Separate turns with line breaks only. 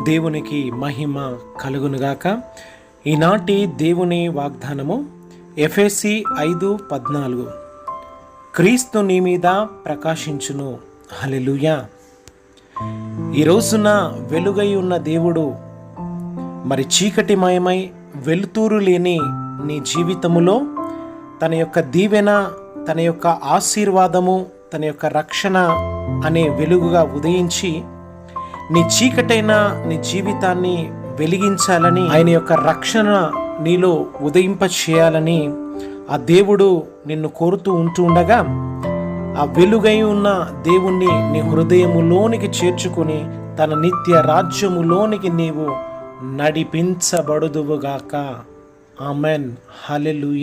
దేవునికి మహిమ కలుగునుగాక. ఈనాటి దేవుని వాగ్దానము ఎఫెసీ 5:14. క్రీస్తు నీ మీద ప్రకాశించును. హల్లెలూయా. ఈ రోజున వెలుగై ఉన్న దేవుడు మరి చీకటిమయమై వెలుతురు లేని నీ జీవితములో తన యొక్క దీవెన, తన యొక్క ఆశీర్వాదము, తన యొక్క రక్షణ అనే వెలుగుగా ఉదయించి నీ చీకటైన నీ జీవితాన్ని వెలిగించాలని, ఆయన యొక్క రక్షణ నీలో ఉదయింప చేయాలని ఆ దేవుడు నిన్ను కోరుతూ ఉంటుండగా, ఆ వెలుగై ఉన్న దేవుణ్ణి నీ హృదయములోనికి చేర్చుకుని తన నిత్య రాజ్యములోనికి నీవు నడిపించబడుదువుగాక. ఆమెన్. హల్లెలూయా.